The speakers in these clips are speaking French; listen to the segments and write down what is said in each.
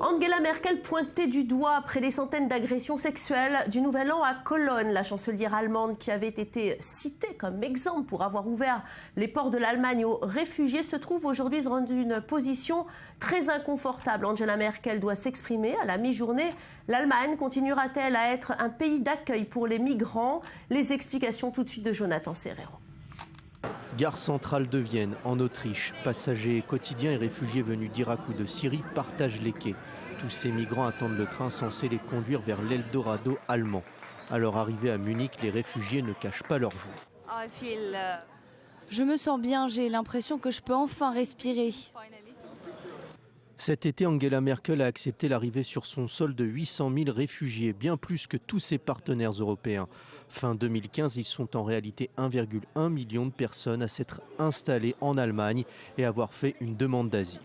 Angela Merkel pointait du doigt après les centaines d'agressions sexuelles du Nouvel An à Cologne. La chancelière allemande, qui avait été citée comme exemple pour avoir ouvert les ports de l'Allemagne aux réfugiés, se trouve aujourd'hui dans une position très inconfortable. Angela Merkel doit s'exprimer à la mi-journée. L'Allemagne continuera-t-elle à être un pays d'accueil pour les migrants? Les explications tout de suite de Jonathan Serrero. Gare centrale de Vienne, en Autriche, passagers quotidiens et réfugiés venus d'Irak ou de Syrie partagent les quais. Tous ces migrants attendent le train censé les conduire vers l'Eldorado allemand. À leur arrivée à Munich, les réfugiés ne cachent pas leur joie. Je me sens bien, j'ai l'impression que je peux enfin respirer. Cet été, Angela Merkel a accepté l'arrivée sur son sol de 800 000 réfugiés, bien plus que tous ses partenaires européens. Fin 2015, ils sont en réalité 1,1 million de personnes à s'être installées en Allemagne et avoir fait une demande d'asile.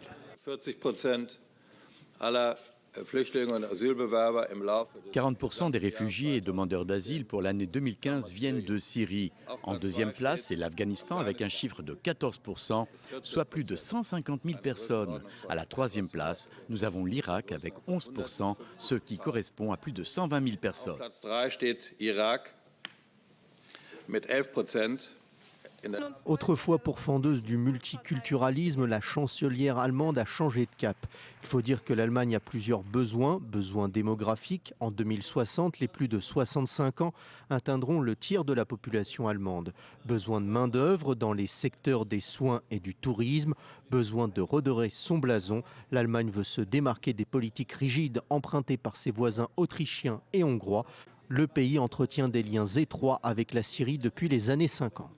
40% des réfugiés et demandeurs d'asile pour l'année 2015 viennent de Syrie. En deuxième place, c'est l'Afghanistan avec un chiffre de 14%, soit plus de 150 000 personnes. À la troisième place, nous avons l'Irak avec 11%, ce qui correspond à plus de 120 000 personnes. Autrefois pourfendeuse du multiculturalisme, la chancelière allemande a changé de cap. Il faut dire que l'Allemagne a plusieurs besoins démographiques. En 2060, les plus de 65 ans atteindront le tiers de la population allemande. Besoin de main-d'œuvre dans les secteurs des soins et du tourisme. Besoin de redorer son blason. L'Allemagne veut se démarquer des politiques rigides empruntées par ses voisins autrichiens et hongrois. Le pays entretient des liens étroits avec la Syrie depuis les années 50.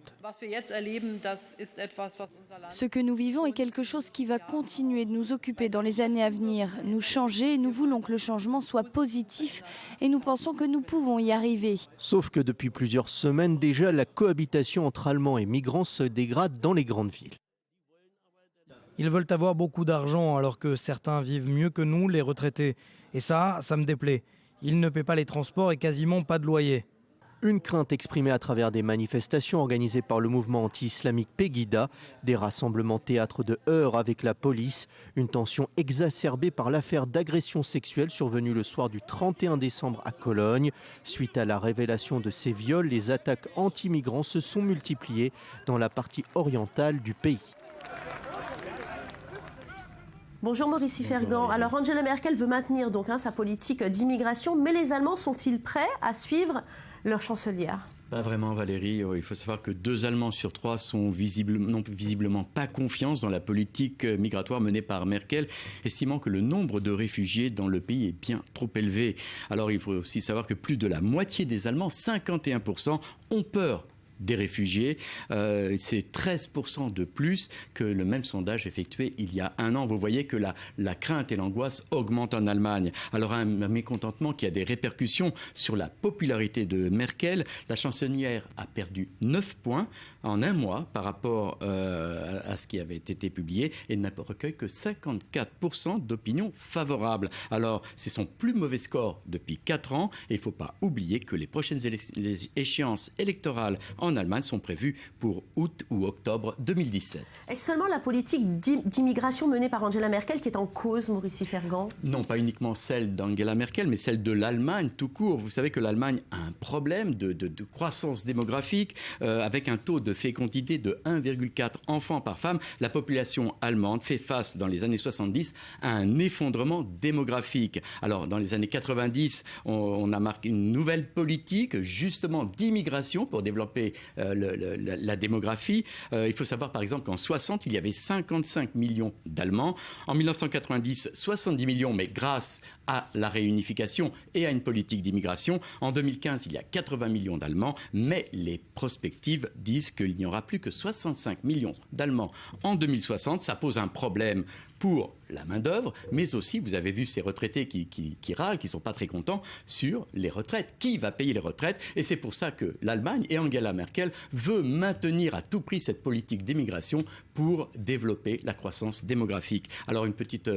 Ce que nous vivons est quelque chose qui va continuer de nous occuper dans les années à venir, nous changer, et nous voulons que le changement soit positif et nous pensons que nous pouvons y arriver. Sauf que depuis plusieurs semaines déjà, la cohabitation entre Allemands et migrants se dégrade dans les grandes villes. Ils veulent avoir beaucoup d'argent alors que certains vivent mieux que nous, les retraités. Et ça me déplaît. Ils ne paient pas les transports et quasiment pas de loyer. Une crainte exprimée à travers des manifestations organisées par le mouvement anti-islamique Pegida, des rassemblements théâtre de heurts avec la police, une tension exacerbée par l'affaire d'agression sexuelle survenue le soir du 31 décembre à Cologne. Suite à la révélation de ces viols, les attaques anti-migrants se sont multipliées dans la partie orientale du pays. Bonjour Maurice Fergan. Alors Angela Merkel veut maintenir donc sa politique d'immigration, mais les Allemands sont-ils prêts à suivre leur chancelière? Pas vraiment Valérie, il faut savoir que 2 Allemands sur 3 n'ont visiblement pas confiance dans la politique migratoire menée par Merkel, estimant que le nombre de réfugiés dans le pays est bien trop élevé. Alors il faut aussi savoir que plus de la moitié des Allemands, 51%, ont peur des réfugiés. C'est 13% de plus que le même sondage effectué il y a un an. Vous voyez que la crainte et l'angoisse augmentent en Allemagne. Alors un mécontentement qui a des répercussions sur la popularité de Merkel. La chancelière a perdu 9 points en un mois par rapport à ce qui avait été publié et n'a recueilli que 54% d'opinions favorables. Alors c'est son plus mauvais score depuis 4 ans et il ne faut pas oublier que les prochaines échéances électorales en Allemagne sont prévues pour août ou octobre 2017. Est-ce seulement la politique d'immigration menée par Angela Merkel qui est en cause, Maurice Fergan? Non, pas uniquement celle d'Angela Merkel, mais celle de l'Allemagne tout court. Vous savez que l'Allemagne a un problème de croissance démographique avec un taux de fécondité de 1,4 enfants par femme. La population allemande fait face dans les années 70 à un effondrement démographique. Alors dans les années 90, on a marqué une nouvelle politique justement d'immigration pour développer la démographie. Il faut savoir par exemple qu'en 60, il y avait 55 millions d'Allemands. En 1990, 70 millions, mais grâce à la réunification et à une politique d'immigration. En 2015, il y a 80 millions d'Allemands, mais les prospectives disent qu'il n'y aura plus que 65 millions d'Allemands en 2060. Ça pose un problème pour la main-d'œuvre, mais aussi, vous avez vu ces retraités qui râlent, qui ne sont pas très contents sur les retraites. Qui va payer les retraites? Et c'est pour ça que l'Allemagne et Angela Merkel veut maintenir à tout prix cette politique d'immigration pour développer la croissance démographique. Alors, une petite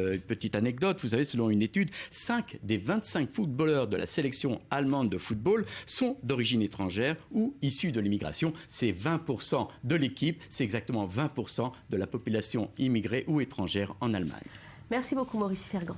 anecdote, vous savez, selon une étude, 5 des 25 footballeurs de la sélection allemande de football sont d'origine étrangère ou issus de l'immigration. C'est 20% de l'équipe, c'est exactement 20% de la population immigrée ou étrangère en Allemagne. Merci beaucoup Maurice Fergan.